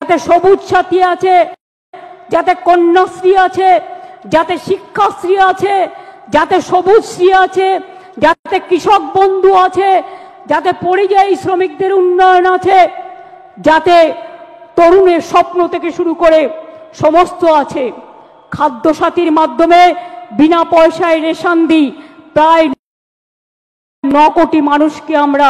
যাতে সবুজ সাথী আছে, যাতে কন্যাশ্রী আছে, যাতে শিক্ষাশ্রী আছে, যাতে সবুজশ্রী আছে, যাতে কৃষক বন্ধু আছে, যাতে পরিযায়ী শ্রমিকদের উন্নয়ন আছে, যাতে তরুণের স্বপ্ন থেকে শুরু করে সমস্ত আছে। খাদ্য সাথীর মাধ্যমে বিনা পয়সায় রেশন দিই প্রায় 9 কোটি মানুষকে আমরা,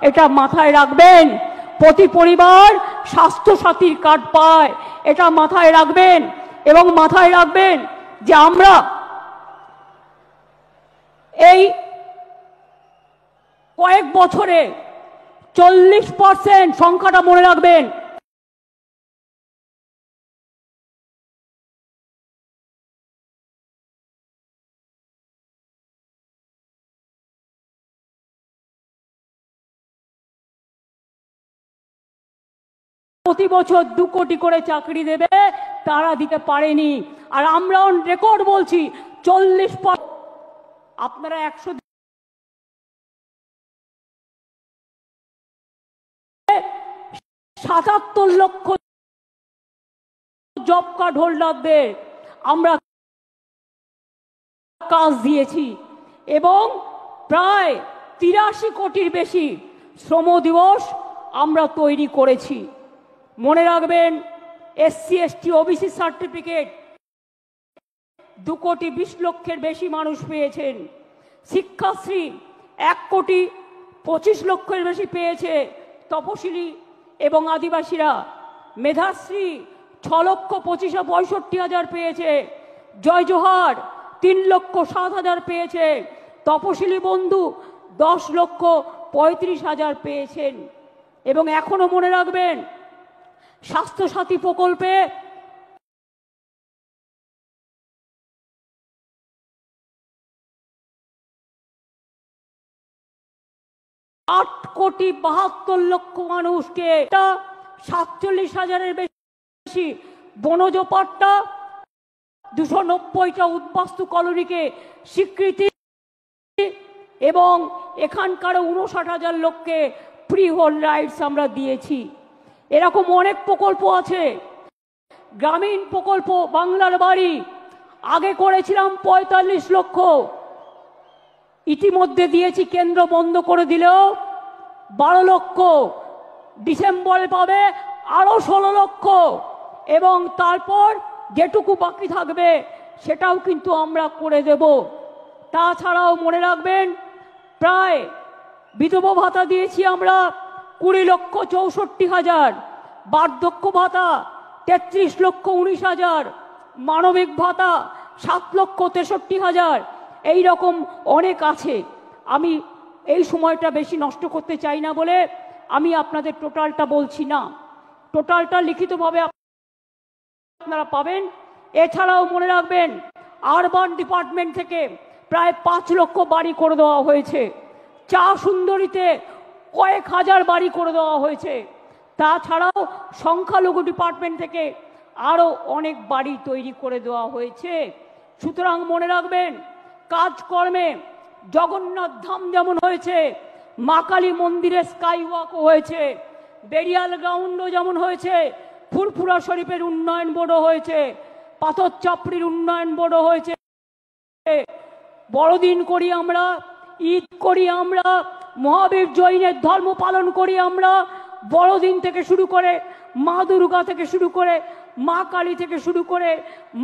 এটা মাথায় রাখবেন। প্রতি পরিবার স্বাস্থ্য সাথীর কার্ড পায়, এটা মাথায় রাখবেন। এবং মাথায় রাখবেন যে আমরা এই কয়েক বছরে 40% সংখ্যাটা মনে রাখবেন, প্রতি বছর 2 কোটি করে চাকরি দেবে, তারা দিতে পারেনি। আর আমরা অন রেকর্ড বলছি 40%। আপনারা 177 লক্ষ জব কার্ড হোল্ডারদের আমরা কাজ দিয়েছি এবং প্রায় 83 কোটির বেশি শ্রম দিবস আমরা তৈরি করেছি। মনে রাখবেন, এসসি এসটি ওবিসি সার্টিফিকেট 2 কোটি 20 লক্ষের বেশি মানুষ পেয়েছেন। শিক্ষাশ্রী 1 কোটি 25 লক্ষের বেশি পেয়েছে তপশিলি এবং আদিবাসীরা। মেধাশ্রী 6 লক্ষ 65 হাজার পেয়েছে। জয় জোহার 3 লক্ষ 7 হাজার পেয়েছে। তপশিলি বন্ধু 10 লক্ষ 35 হাজার পেয়েছেন। এবং এখনো মনে রাখবেন, স্বাস্থ্যসাথী প্রকল্পে 8 কোটি 72 লক্ষ মানুষকে, 47 হাজারের বেশি বনজ পাট্টা, 290টা উদ্বাস্তু কলোনিকে স্বীকৃতি এবং এখানকার 59,000 লোককে ফ্রি হোল্ড রাইটস আমরা দিয়েছি। এরকম অনেক প্রকল্প আছে। গ্রামীণ প্রকল্প বাংলার বাড়ি আগে করেছিলাম 45 লক্ষ, ইতিমধ্যে দিয়েছি, কেন্দ্র বন্ধ করে দিলেও 12 লক্ষ, ডিসেম্বরে পাবে আরো 16 লক্ষ এবং তারপর যেটুকু বাকি থাকবে সেটাও কিন্তু আমরা করে দেব। তাছাড়াও মনে রাখবেন, প্রায় বিধবা ভাতা দিয়েছি আমরা 20 লক্ষ 64 হাজার, বার্ধক্য ভাতা 33 লক্ষ 19 হাজার, মানবিক ভাতা 7 লক্ষ 63 হাজার। এই রকম অনেক আছে। আমি এই সময়টা বেশি নষ্ট করতে চাই না বলে আমি আপনাদের টোটালটা বলছি না, টোটালটা লিখিতভাবে আপনারা পাবেন। এছাড়াও মনে রাখবেন, আরবান ডিপার্টমেন্ট থেকে প্রায় 5 লক্ষ বাড়ি করে দেওয়া হয়েছে। চা সুন্দরীতে কয়েক হাজার বাড়ি করে দেওয়া হয়েছে। তাছাড়াও সংখ্যালঘু ডিপার্টমেন্ট থেকে আরো অনেক বাড়ি তৈরি করে দেওয়া হয়েছে। সুতরাং মনে রাখবেন, কাজকর্মে জগন্নাথ ধাম যেমন হয়েছে, মা কালী মন্দিরে স্কাই ওয়াকও হয়েছে, বেরিয়াল গ্রাউন্ডও যেমন হয়েছে, ফুরফুরা শরীফের উন্নয়ন বোর্ডও হয়েছে, পাথর চাপড়ির উন্নয়ন বোর্ডও হয়েছে। বড়দিন করি আমরা, ঈদ করি আমরা, মহাবীর জৈনের ধর্ম পালন করি আমরা। বড়দিন থেকে শুরু করে, মা দুর্গা থেকে শুরু করে, মা কালী থেকে শুরু করে,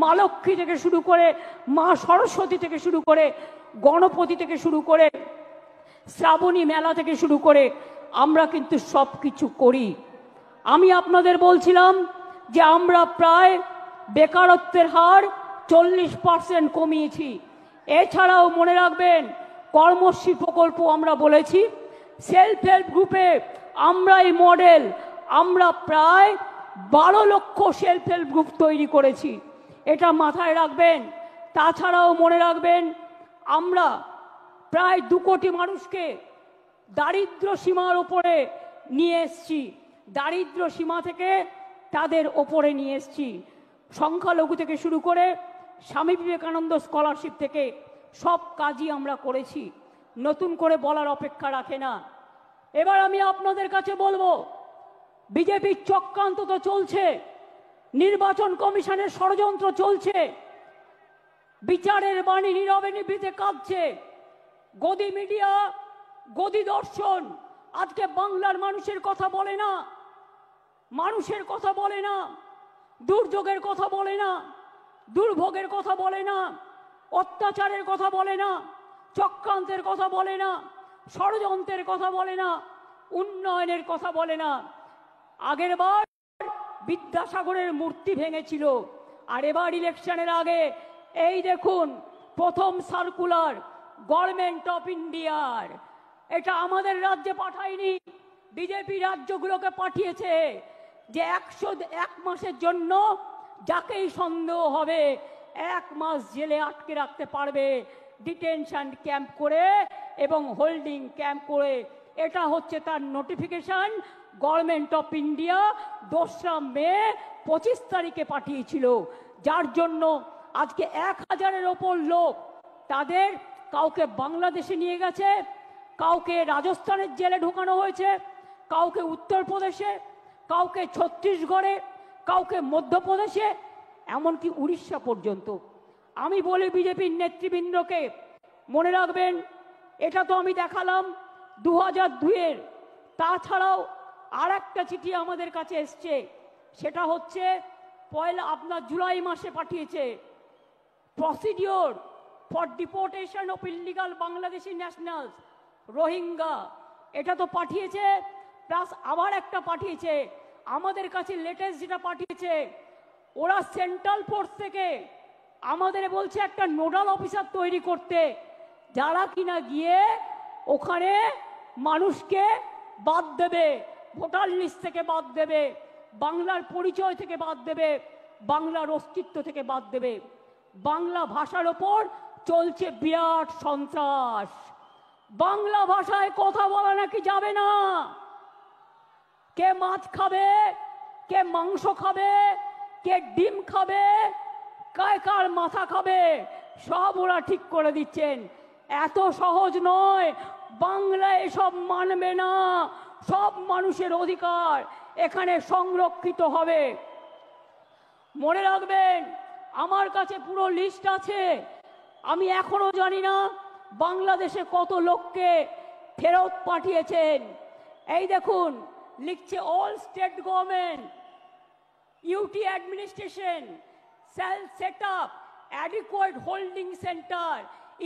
মা লক্ষ্মী থেকে শুরু করে, মা সরস্বতী থেকে শুরু করে, গণপতি থেকে শুরু করে, শ্রাবণী মেলা থেকে শুরু করে আমরা কিন্তু সব কিছু করি। আমি আপনাদের বলছিলাম যে আমরা প্রায় বেকারত্বের হার 40% কমিয়েছি। এছাড়াও মনে রাখবেন, কর্মশ্রী প্রকল্প আমরা বলেছি, সেলফ হেল্প গ্রুপে আমরাই মডেল, আমরা প্রায় 12 লক্ষ সেলফ হেল্প গ্রুপ তৈরি করেছি, এটা মাথায় রাখবেন। তাছাড়াও মনে রাখবেন, আমরা প্রায় 2 কোটি মানুষকে দারিদ্র সীমার ওপরে নিয়ে এসেছি, দারিদ্র সীমা থেকে তাদের ওপরে নিয়ে এসেছি। সংখ্যালঘু থেকে শুরু করে স্বামী বিবেকানন্দ স্কলারশিপ থেকে সব কাজই আমরা করেছি, নতুন করে বলার অপেক্ষা রাখে না। এবার আমি আপনাদের কাছে বলবো, বিজেপির চক্রান্ত তো চলছে, নির্বাচন কমিশনের ষড়যন্ত্র চলছে, বিচারের বাণী নীরবে নিভৃতে কাঁদছে। গদি মিডিয়া, গদি দর্শন আজকে বাংলার মানুষের কথা বলে না, মানুষের কথা বলে না, দুর্যোগের কথা বলে না, দুর্ভোগের কথা বলে না, অত্যাচারের কথা বলে না, চক্রান্তের কথা বলে না, ষড়যন্ত্রের কথা বলে না, উন্নয়নের কথা বলে না। আগের বার বিদ্যাসাগরের মূর্তি ভেঙেছিল, আর এবার ইলেকশনের আগে এই দেখুন প্রথম সার্কুলার গভর্নমেন্ট অফ ইন্ডিয়ার, এটা আমাদের রাজ্যে পাঠায়নি, বিজেপি রাজ্যগুলোকে পাঠিয়েছে যে 101 মাসের জন্য যাকেই সন্দেহ হবে 1 মাস জেলে আটকে রাখতে পারবে, ডিটেনশন ক্যাম্প করে এবং হোল্ডিং ক্যাম্প করে। এটা হচ্ছে তার নোটিফিকেশন গভর্নমেন্ট অফ ইন্ডিয়া 2রা মে 25 তারিখে পাঠিয়েছিল, যার জন্য আজকে 1000-এর ওপর লোক, তাদের কাউকে বাংলাদেশে নিয়ে গেছে, কাউকে রাজস্থানের জেলে ঢোকানো হয়েছে, কাউকে উত্তরপ্রদেশে, কাউকে ছত্তিশগড়ে, কাউকে মধ্যপ্রদেশে, এমনকি উড়িষ্যা পর্যন্ত। আমি বলি বিজেপির নেতৃবৃন্দকে, মনে রাখবেন এটা তো আমি দেখালাম 2002-এর, তাছাড়াও আর একটা চিঠি আমাদের কাছে এসছে, সেটা হচ্ছে আপনার জুলাই মাসে পাঠিয়েছে, procedure for deportation of illegal Bangladeshi nationals Rohingya, এটা তো পাঠিয়েছে, প্লাস আবার একটা পাঠিয়েছে আমাদের কাছে লেটেস্ট যেটা পাঠিয়েছে, ওরা সেন্ট্রাল ফোর্স থেকে আমাদের বলছে একটা নোডাল অফিসার তৈরি করতে, যারা কিনা গিয়ে ওখানে মানুষকে বাদ দেবে, ভোটার লিস্ট থেকে বাদ দেবে, বাংলার পরিচয় থেকে বাদ দেবে, বাংলার অস্তিত্ব থেকে বাদ দেবে। বাংলা ভাষার ওপর চলছে বিরাট সন্ত্রাস, বাংলা ভাষায় কথা বলা নাকি যাবে না, কে মাছ খাবে, কে মাংস খাবে, কে ডিম খাবে, কার মাথা খাবে, সব ওরা ঠিক করে দিচ্ছেন। এত সহজ নয়, বাংলা এসব মানবে না, সব মানুষের অধিকার এখানে সংরক্ষিত হবে। মনে রাখবেন আমার কাছে পুরো লিস্ট আছে, আমি এখনো জানি না বাংলাদেশে কত লোককে ফেরত পাঠিয়েছেন। এই দেখুন লিখছে, all state government UT administration shall set up adequate holding center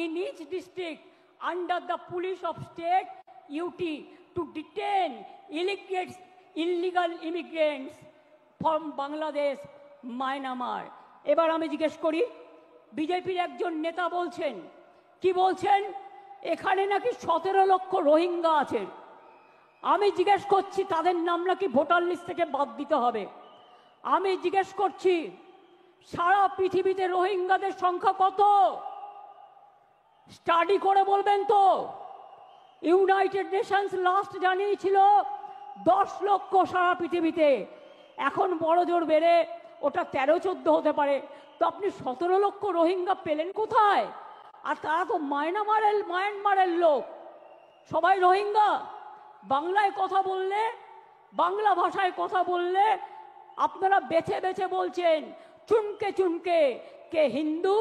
in each district under the police of state UT to detain illegal immigrants from Bangladesh, Myanmar. এবার আমি জিজ্ঞেস করি, বিজেপির একজন নেতা বলছেন, কি বলছেন, এখানে নাকি 17 লক্ষ রোহিঙ্গা আছে। আমি জিজ্ঞেস করছি তাদের নাম নাকি ভোটার লিস্ট থেকে বাদ দিতে হবে। আমি জিজ্ঞেস করছি সারা পৃথিবীতে রোহিঙ্গাদের সংখ্যা কত, স্টাডি করে বলবেন তো। ইউনাইটেড নেশনস লাস্ট জানিয়েছিল 10 লক্ষ সারা পৃথিবীতে, এখন বড় জোর বেড়ে ওটা 13-14 হতে পারে। তো আপনি 17 লক্ষ রোহিঙ্গা পেলেন কোথায়? আর তারা তো মায়ানমারের লোক, সবাই রোহিঙ্গা। বাংলায় কথা বললে, বাংলা ভাষায় কথা বললে আপনারা বেছে বেছে বলছেন, চুনকে চুনকে, কে হিন্দু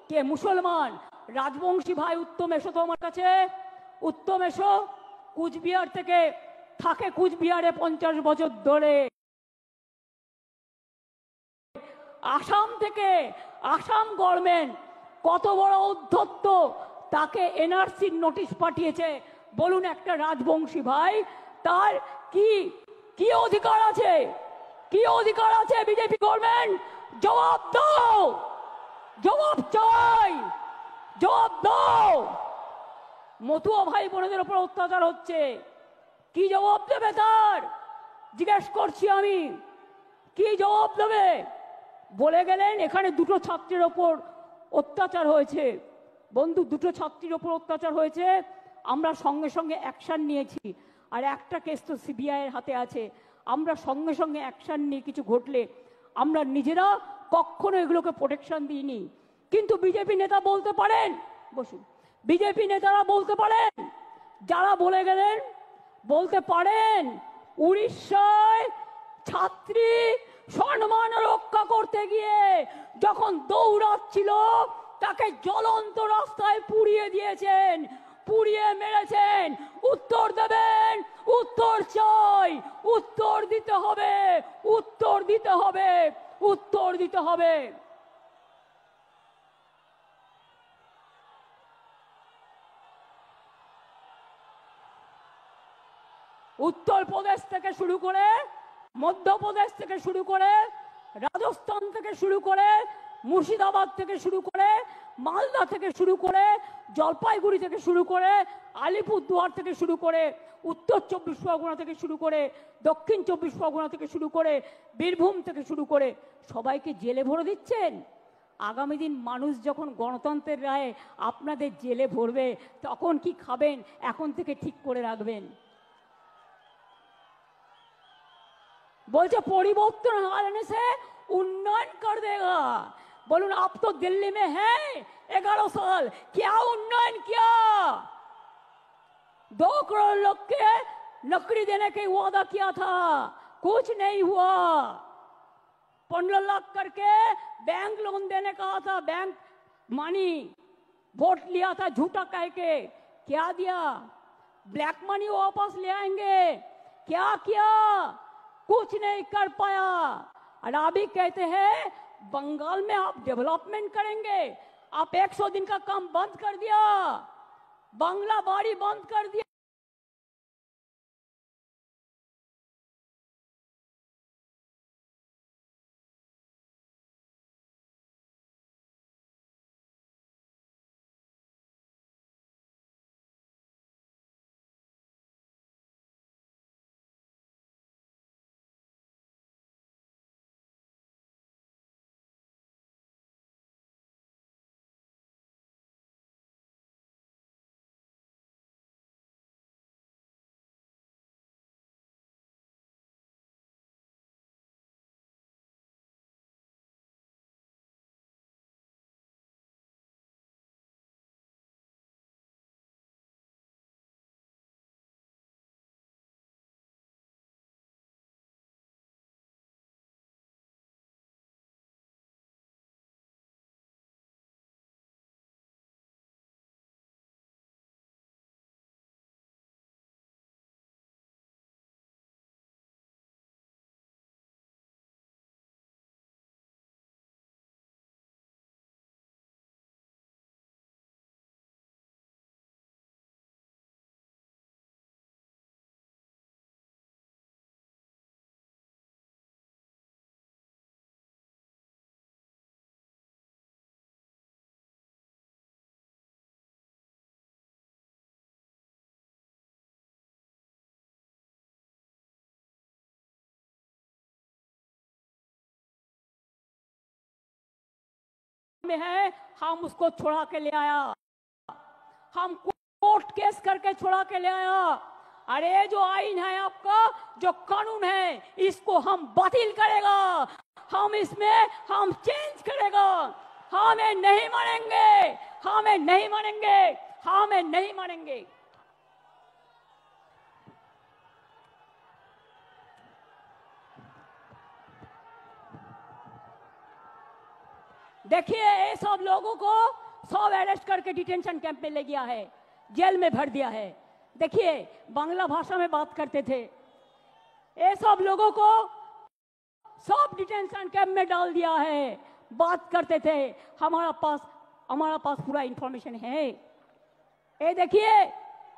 কে মুসলমান। রাজবংশী ভাই উত্তম এসো তো আমার কাছে, উত্তম এসো, কুচবিহার থেকে থাকে, কুচবিহারে 50 বছর ধরে। আসাম থেকে, আসাম গভর্নমেন্ট কত বড় উদ্ধত্ত, তাকে এনআরসির নোটিশ পাঠিয়েছে। বলুন একটা রাজবংশী ভাই তার কি কি অধিকার আছে, কি অধিকার আছে? বিজেপি গভর্নমেন্ট জবাব দাও, জবাব চাই, জবাব দাও। মতুয়া ভাই বোনদের উপর অত্যাচার হচ্ছে, কি জবাব দেবে তার? জিজ্ঞেস করছি আমি, কি জবাব দেবে? বলে গেলেন এখানে 2টো ছাত্রের ওপর অত্যাচার হয়েছে। বন্ধু, 2টো ছাত্রীর ওপর অত্যাচার হয়েছে, আমরা সঙ্গে সঙ্গে অ্যাকশন নিয়েছি। আর একটা কেস তো সিবিআইয়ের হাতে আছে, আমরা সঙ্গে সঙ্গে অ্যাকশন নিয়ে কিছু ঘটলে আমরা নিজেরা কখনো এগুলোকে প্রোটেকশন দিইনি। কিন্তু বিজেপি নেতা বলতে পারেন, বসুন, বিজেপি নেতারা বলতে পারেন, যারা বলে গেলেন বলতে পারেন উড়িষ্যায় ছাত্রী সম্মান রক্ষা করতে গিয়ে যখন দৌড়াচ্ছিল তাকে জ্বলন্ত রাস্তায় পুড়িয়ে দিয়েছেন, পুড়িয়ে মেরেছেন। উত্তর দেবেন, উত্তর চাই, উত্তর দিতে হবে, উত্তর দিতে হবে, উত্তর দিতে হবে। উত্তরপ্রদেশ থেকে শুরু করে, মধ্যপ্রদেশ থেকে শুরু করে, রাজস্থান থেকে শুরু করে, মুর্শিদাবাদ থেকে শুরু করে, মালদা থেকে শুরু করে, জলপাইগুড়ি থেকে শুরু করে, আলিপুরদুয়ার থেকে শুরু করে, উত্তর 24 পরগনা থেকে শুরু করে, দক্ষিণ 24 পরগনা থেকে শুরু করে, বীরভূম থেকে শুরু করে সবাইকে জেলে ভরে দিচ্ছেন। আগামী দিন মানুষ যখন গণতন্ত্রের রায়ে আপনাদের জেলে ভরবে তখন কি খাবেন এখন থেকে ঠিক করে রাখবেন। बोलते परिवर्तन आने से उन्नयन कर देगा। बोलून आप तो दिल्ली में हैं 11 साल, क्या उन्नयन किया? 2 करोड़ लोग के नौकरी देने का वादा किया था, कुछ नहीं हुआ। 15 लाख करके बैंक लोन देने का था, बैंक मनी वोट लिया था झूठा कह के, क्या दिया? ब्लैक मनी वापस ले आएंगे, क्या किया? कुछ नहीं कर पाया। और अभी कहते हैं बंगाल में आप डेवलपमेंट करेंगे, आप 100 दिन का काम बंद कर दिया, बांग्ला बाड़ी बंद कर दिया। में है, हम उसको छुड़ा के ले आया, हम कोर्ट केस करके छुड़ा के ले आया। अरे जो आईन है आपका, जो कानून है, इसको हम बातिल करेगा, हम इसमें हम चेंज करेगा। हमें नहीं मानेंगे, हमें नहीं मानेंगे, हमें नहीं मानेंगे। देखिए ये सब लोगों को सब अरेस्ट करके डिटेंशन कैंप में ले गया है, जेल में भर दिया है। देखिए बांग्ला भाषा में बात करते थे, ये सब लोगों को सब डिटेंशन कैंप में डाल दिया है, बात करते थे। हमारा पास पूरा इंफॉर्मेशन है। ये देखिए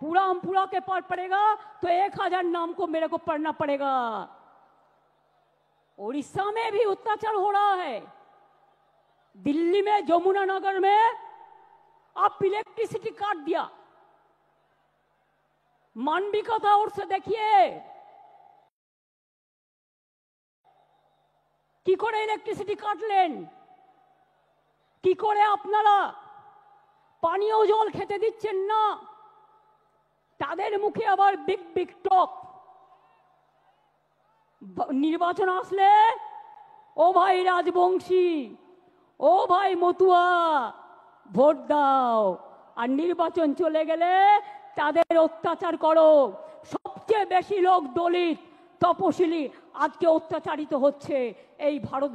पूरा हम पूरा के पार पड़ेगा तो 1000 नाम को मेरे को पढ़ना पड़ेगा। उड़ीसा में भी अत्याचार हो रहा है, दिल्ली में जमुनानगर में आप इलेक्ट्रिसिटी काट दिया, मानविका था और से देखिए কি করে ইলেকট্রিসিটি কাটলেন, কি করে আপনারা পানীয় জল খেতে দিচ্ছেন না, তাদের মুখে আবার বিগ বিগ টক। নির্বাচন আসলে ও ভাই রাজবংশী, ও ভাই মতুয়া ভোট দাও, আর নির্বাচন চলে গেলে তাদের অত্যাচার করো। সবচেয়ে বেশি লোক দলিত তপশিলি আজকে অত্যাচারিত হচ্ছে এই ভারত